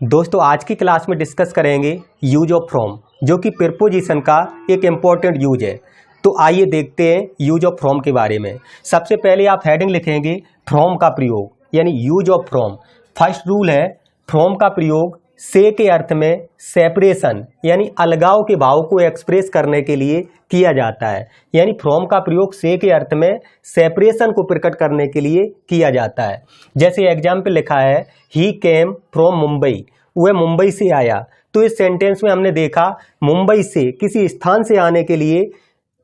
दोस्तों आज की क्लास में डिस्कस करेंगे यूज ऑफ फ्रॉम, जो कि प्रीपोजिशन का एक इम्पॉर्टेंट यूज है। तो आइए देखते हैं यूज ऑफ फ्रॉम के बारे में। सबसे पहले आप हेडिंग लिखेंगे फ्रॉम का प्रयोग, यानी use of from. First rule है फ्रॉम का प्रयोग से के अर्थ में सेपरेशन यानी अलगाव के भाव को एक्सप्रेस करने के लिए किया जाता है। यानी फ्रॉम का प्रयोग से के अर्थ में सेपरेशन को प्रकट करने के लिए किया जाता है। जैसे एग्जाम्पल लिखा है ही केम फ्रॉम मुंबई, वह मुंबई से आया। तो इस सेंटेंस में हमने देखा मुंबई से किसी स्थान से आने के लिए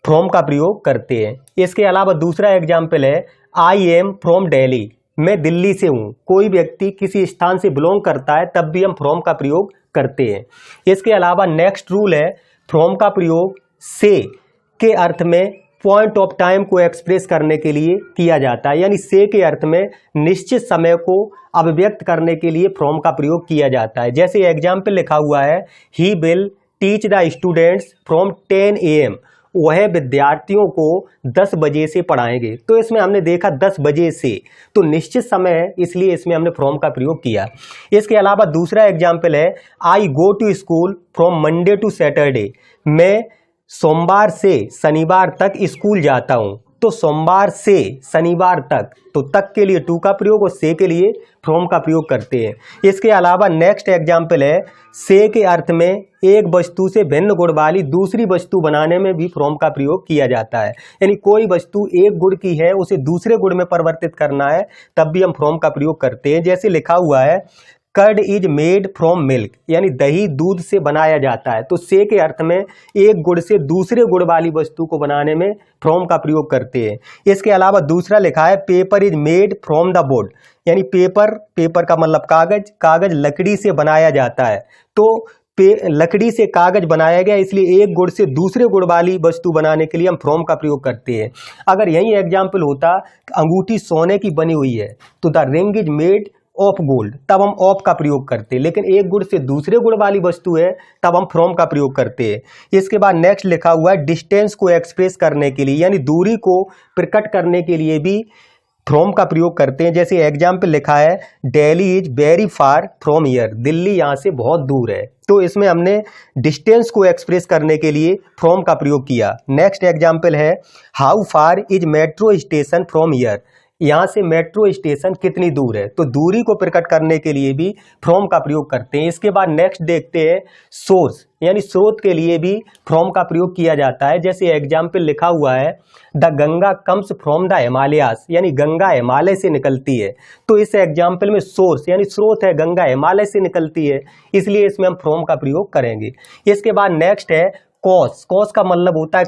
फ्रॉम का प्रयोग करते हैं। इसके अलावा दूसरा एग्जाम्पल है आई एम फ्रॉम दिल्ली, मैं दिल्ली से हूँ। कोई व्यक्ति किसी स्थान से बिलोंग करता है तब भी हम फ्रॉम का प्रयोग करते हैं। इसके अलावा नेक्स्ट रूल है फ्रॉम का प्रयोग से के अर्थ में पॉइंट ऑफ टाइम को एक्सप्रेस करने के लिए किया जाता है। यानी से के अर्थ में निश्चित समय को अभिव्यक्त करने के लिए फ्रॉम का प्रयोग किया जाता है। जैसे एग्जाम्पल लिखा हुआ है he will teach the students from 10 AM, वह विद्यार्थियों को 10 बजे से पढ़ाएंगे। तो इसमें हमने देखा 10 बजे से, तो निश्चित समय है, इसलिए इसमें हमने फ्रॉम का प्रयोग किया। इसके अलावा दूसरा एग्जाम्पल है I go to school from Monday to Saturday, मैं सोमवार से शनिवार तक स्कूल जाता हूँ। तो सोमवार से शनिवार तक, तो तक के लिए टू का प्रयोग और से के लिए फ्रॉम का प्रयोग करते हैं। इसके अलावा नेक्स्ट एग्जाम्पल है से के अर्थ में एक वस्तु से भिन्न गुण वाली दूसरी वस्तु बनाने में भी फ्रॉम का प्रयोग किया जाता है। यानी कोई वस्तु एक गुण की है उसे दूसरे गुण में परिवर्तित करना है तब भी हम फ्रॉम का प्रयोग करते हैं। जैसे लिखा हुआ है curd is made from milk, यानी दही दूध से बनाया जाता है। तो से के अर्थ में एक गुण से दूसरे गुण वाली वस्तु को बनाने में फ्रॉम का प्रयोग करते हैं। इसके अलावा दूसरा लिखा है paper is made from the board, यानी पेपर का मतलब कागज लकड़ी से बनाया जाता है। तो लकड़ी से कागज बनाया गया, इसलिए एक गुण से दूसरे गुण वाली वस्तु बनाने के लिए हम फ्रॉम का प्रयोग करते हैं। अगर यही एग्जाम्पल होता अंगूठी सोने की बनी हुई है तो the ring is made of gold, तब हम ऑफ का प्रयोग करते हैं। लेकिन एक गुण से दूसरे गुण वाली वस्तु है तब हम फ्रॉम का प्रयोग करते हैं। इसके बाद नेक्स्ट लिखा हुआ है डिस्टेंस को एक्सप्रेस करने के लिए, यानी दूरी को प्रकट करने के लिए भी फ्रॉम का प्रयोग करते हैं। जैसे एग्जाम्पल लिखा है Delhi is very far from here, Delhi यहाँ से बहुत दूर है। तो इसमें हमने डिस्टेंस को एक्सप्रेस करने के लिए फ्रॉम का प्रयोग किया। नेक्स्ट एग्जाम्पल है how far is metro station from here, यहाँ से मेट्रो स्टेशन कितनी दूर है। तो दूरी को प्रकट करने के लिए भी फ्रॉम का प्रयोग करते हैं। इसके बाद नेक्स्ट देखते हैं सोर्स, यानी स्रोत के लिए भी फ्रॉम का प्रयोग किया जाता है। जैसे एग्जाम्पल लिखा हुआ है the Ganga comes from the Himalayas, यानी गंगा हिमालय से निकलती है। तो इस एग्जाम्पल में सोर्स यानी स्रोत है, गंगा हिमालय से निकलती है, इसलिए इसमें हम फ्रॉम का प्रयोग करेंगे। इसके बाद नेक्स्ट है कॉज का मतलब होता है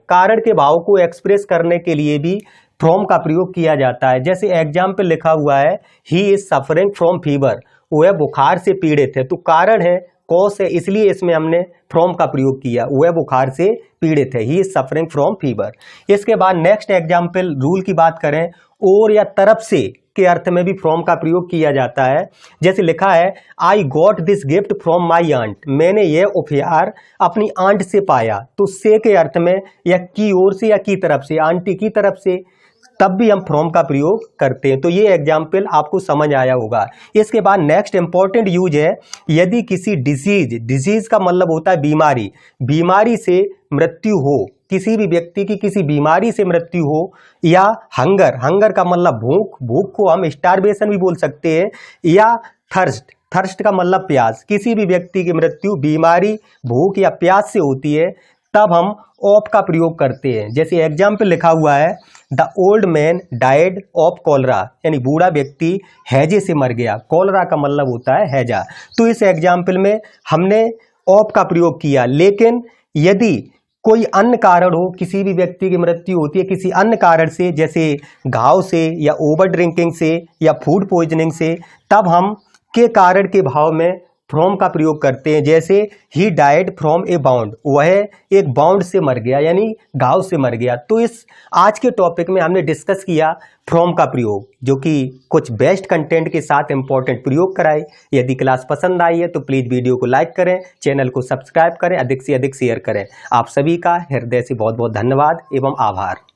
कारण के भाव को एक्सप्रेस करने के लिए भी फ्रॉम का प्रयोग किया जाता है। जैसे एग्जाम्पल लिखा हुआ है he is suffering from fever, वह बुखार से पीड़ित है। तो कारण है कॉज है, इसलिए इसमें हमने फ्रॉम का प्रयोग किया, वह बुखार से पीड़ित है, he is suffering from fever. इसके बाद नेक्स्ट एग्जाम्पल रूल की बात करें और या तरफ से के अर्थ में भी फ्रॉम का प्रयोग किया जाता है। जैसे लिखा है I got this gift from my aunt, मैंने यह उपहार अपनी आंट से पाया। तो से के अर्थ में या की ओर से या की तरफ से, आंटी की तरफ से, तब भी हम फ्रॉम का प्रयोग करते हैं। तो ये एग्जाम्पल आपको समझ आया होगा। इसके बाद नेक्स्ट इंपॉर्टेंट यूज है यदि किसी डिजीज का मतलब होता है बीमारी से मृत्यु हो, किसी भी व्यक्ति की किसी बीमारी से मृत्यु हो, या हंगर का मतलब भूख को हम स्टारवेशन भी बोल सकते हैं, या थर्स्ट का मतलब प्यास, किसी भी व्यक्ति की मृत्यु बीमारी, भूख या प्यास से होती है तब हम ऑफ का प्रयोग करते हैं। जैसे एग्जाम्पल लिखा हुआ है the old man died of cholera, यानी बूढ़ा व्यक्ति हैजे से मर गया। कॉलरा का मतलब होता है हैजा। तो इस एग्जाम्पल में हमने ऑफ का प्रयोग किया। लेकिन यदि कोई अन्य कारण हो, किसी भी व्यक्ति की मृत्यु होती है किसी अन्य कारण से, जैसे घाव से या ओवर ड्रिंकिंग से या फूड पॉइजनिंग से, तब हम के कारण के भाव में फ्रॉम का प्रयोग करते हैं। जैसे he died from A bound, वह एक बाउंड से मर गया, यानी घाव से मर गया। तो इस आज के टॉपिक में हमने डिस्कस किया फ्रॉम का प्रयोग, जो कि कुछ बेस्ट कंटेंट के साथ इंपॉर्टेंट प्रयोग कराए। यदि क्लास पसंद आई है तो प्लीज़ वीडियो को लाइक करें, चैनल को सब्सक्राइब करें, अधिक से अधिक शेयर करें। आप सभी का हृदय से बहुत बहुत धन्यवाद एवं आभार।